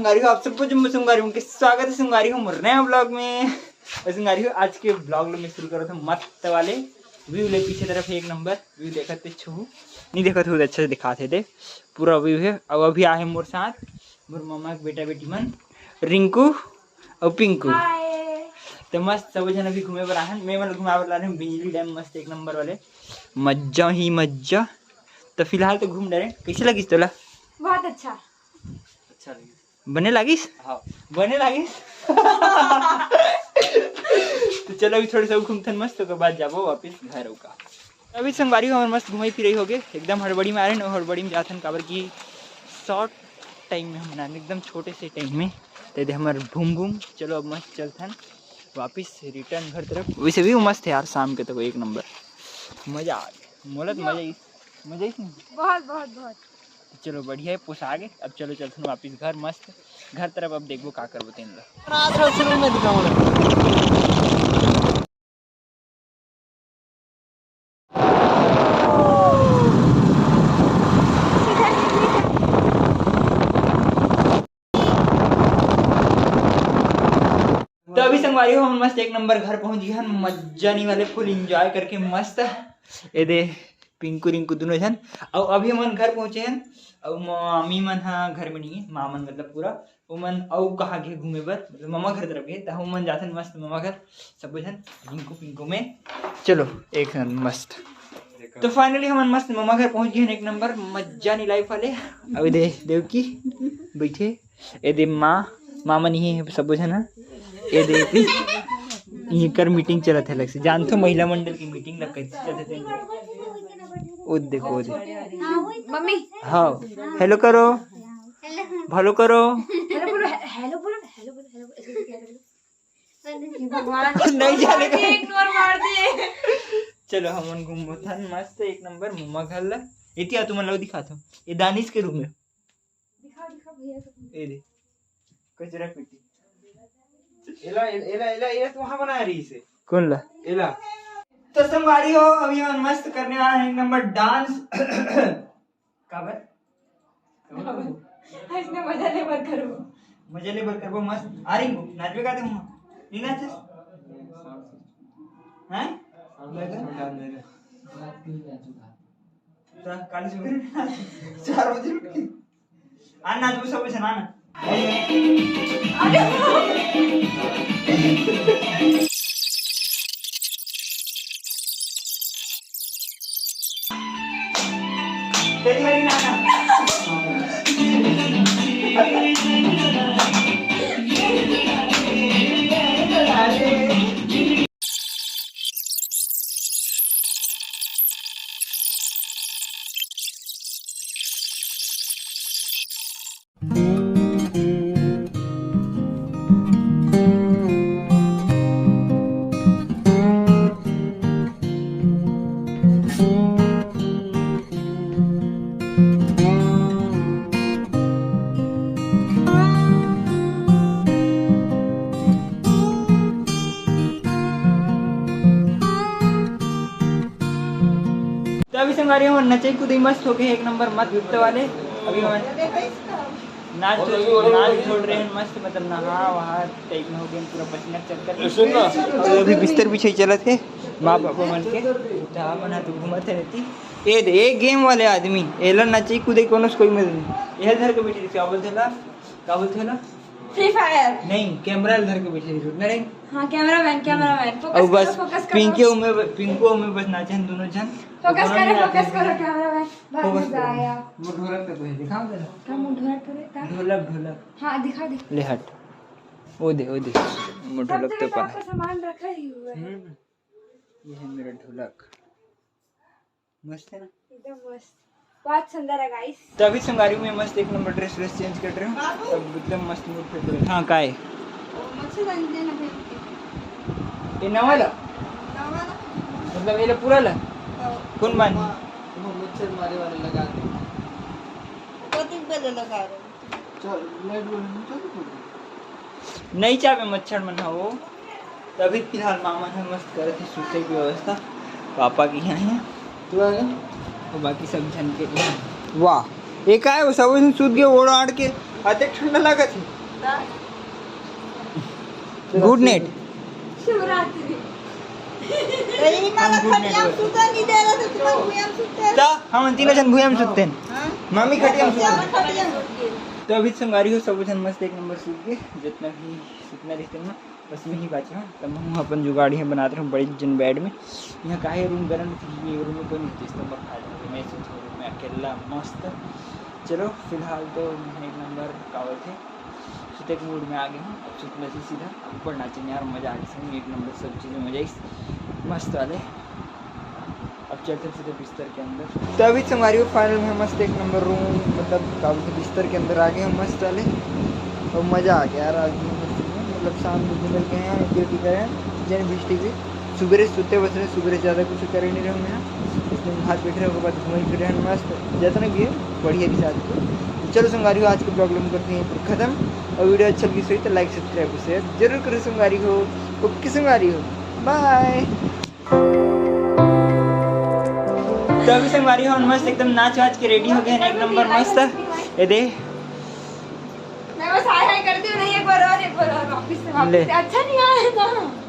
संगारी हो आप सबको जम्मू संगारी हूँ स्वागत है संगारी हूँ नया ब्लॉग में। संगारी हो आज के ब्लॉग में शुरू करो था मस्त वाले व्यू ले पीछे तरफ एक नंबर व्यू देखा थे छू नहीं देखा थे अच्छे से दिखाते थे पूरा व्यू है। अब अभी आए मोर साथ मोर मामा के बेटा बेटी मन रिंकू और पिंकू तो मस्त सब जन अभी घूमे पर आए मैं मतलब घुमा ला रहे हूँ बिजली डैम मस्त एक नंबर वाले मज्जा ही मज्जा। तो फिलहाल तो घूम रहे कैसे लगिस तोला? बहुत अच्छा बने लागिस? हाँ बने लागिस। तो चलो अभी थोड़े सा घूमते मस्त के बाद जाबो वापस घर का। अभी संगवारी हमारे मस्त घुमाई फिर हो गए एकदम हड़बड़ी में आ रहे हड़बड़ी में जाते काबर की शॉर्ट टाइम में हम बना एकदम छोटे से टाइम में तो हमारे घूम घूम चलो अब मस्त चलते वापस रिटर्न घर तरफ। वैसे भी मस्त है यार शाम के तो एक नंबर मज़ा आ गया मोलत मज़ा ही बहुत बहुत बहुत। चलो बढ़िया है पोसा गए अब चलो चलते हैं वापस घर मस्त घर तरफ। अब देखो का करबो तेन तो अभी संगवारी हो हम मस्त एक नंबर घर पहुंच गए हैं मज्जा नहीं वाले फुल एंजॉय करके मस्त ये दे पिंकू रिंकू दोनों जन। और अभी हम घर पहुंचे हैं और मामी मन हाँ घर में नहीं है मामन मतलब पूरा वो मन और कहाँ गए घूमे बर मतलब मामा घर तरफ गए तो हम मन जाते मस्त मामा घर सब जन रिंकू पिंकू में चलो एक मस्त। तो फाइनली हम मस्त मामा घर पहुंच गए हैं एक नंबर मज्जा नहीं लाइफ वाले। अब दे देवकी बैठे ये दे मामा नहीं है सब जन ये दे ये कर मीटिंग चलत है लग से जान तो महिला मंडल की मीटिंग लग कैसे चलते ओ देखो मम्मी हाँ हेलो करो भलो करो हेलो बोलो हेलो बोलो हेलो बोलो हेलो भगवान नहीं जाने का इग्नोर मार दे। चलो हम घूमो था मस्त एक नंबर मम्मा घर ला इतिया तुम लोग दिखाता ये दानिश के रूम में दिखा दिखा भैया को ये दे कचरा पेटी एला एला एला ये तो वहां बना रही से कौन ला एला। तो संगवारी हो अभी हम मस्त करने वाले हैं एक नंबर डांस काबर इसने मजा ले बर करो मस्त आ रही हो नाचबे का तुम नहीं नाचस हैं तो काली सुबह 4 बजे उठ के आ नाचबो सब सुना ना तेरी वाली नाना तो अभी संग रही हूँ नचे कूदे मस्त हो गए एक नंबर मत गिफ्ट वाले। अभी नाच छोड़ रहे हैं मस्त मतलब नहा वहा टाइप में हो गए पूरा पसीना चलकर और अभी बिस्तर पीछे चलत है माँ बापा मन के बना तो घूमत है रहती ये दे एक गेम वाले आदमी एला नचे कूदे कोनो कोई मत नहीं धर के बैठी क्या बोलते ला फ्री फायर नहीं कैमरा धर के बैठे रुकना रे हां कैमरामैन और बस पिंको में बस नाचन दोनों जन फोकस करो कैमरामैन फोकस मजा आया वो ढोलक पे कोई दिखाओ जरा क्या मुंह ढोलक करे का ढोलक हां दिखा ले हट वो दे वो ढोलक तो पा सामान रखा ही हुआ है ये है मेरा ढोलक मस्त है ना एकदम मस्त बहुत सुंदर है गाइस। तो अभी संगारी में मस्त एक नंबर ड्रेस चेंज कर रहे हूँ अब एकदम मस्त मूड पे पूरे हाँ का है मच्छर बन देना फिर ये नवाला मतलब ये पूरा ला कौन मान मच्छर मारे वाले लगा दे कति बेले लगा रहे चल लाइट नहीं चाहे मच्छर मन हो। तो अभी फिलहाल मामा ने मस्त करे थे सूते की व्यवस्था पापा की यहाँ है तो आ गया और बाकी सब झन के वाह एक आए वो सब सूत गए ओढ़ आड़ के आते ठंडा लगा थे गुड नाइट शिवरात्री हम तीनों जन भूयम सुतते हैं मामी खटिया सुतते तो अभी संगारी हो सब जन मस्त एक नंबर सूत गए जितना भी सूतना रहते ना बस में ही बाचे हैं तब हम अपन जो गाड़ी है बनाते हैं बड़ी जन बेड में यहाँ का है रूम गर्म थी ये रूम में कोई नहीं इस नंबर खा जाते मैं इस रूम में अकेला मस्त चलो फिलहाल तो एक नंबर कावल थे सुते के मूड में आ गए हूँ अब सुतने से सीधा ऊपर नाचेंगे यार मज़ा आ गई एक नंबर सब चीज़ें मजा आई मस्त वाले अब चलते सीधे बिस्तर के अंदर तो अभी हमारी फाइनल में मस्त एक नंबर रूम मतलब काबू से बिस्तर के अंदर आ गए हम मस्त वाले और मज़ा आ गया यार आज मतलब शाम को मिल गए हैं ड्यूटी करें जैन बिस्टी भी सुबह सोते बस रहे सुबह ज़्यादा कुछ कर ही नहीं रहे मैं यहाँ इसलिए हाथ बैठ रहे उसके बाद घूम फिर रहे मस्त जितना भी है बढ़िया भी साथ को चलो संगारी हो आज की प्रॉब्लम करते हैं फिर ख़त्म और वीडियो अच्छा लगी सही तो लाइक सब्सक्राइब शेयर जरूर करो संगारी हो ओके संगारी हो बाय तो अभी संगवारी हो मस्त एकदम नाच वाच के रेडी हो गए एक नंबर मस्त ये दे मैं बस हाय हाय करती हूँ नहीं एक बार और वापस से अच्छा नहीं आया था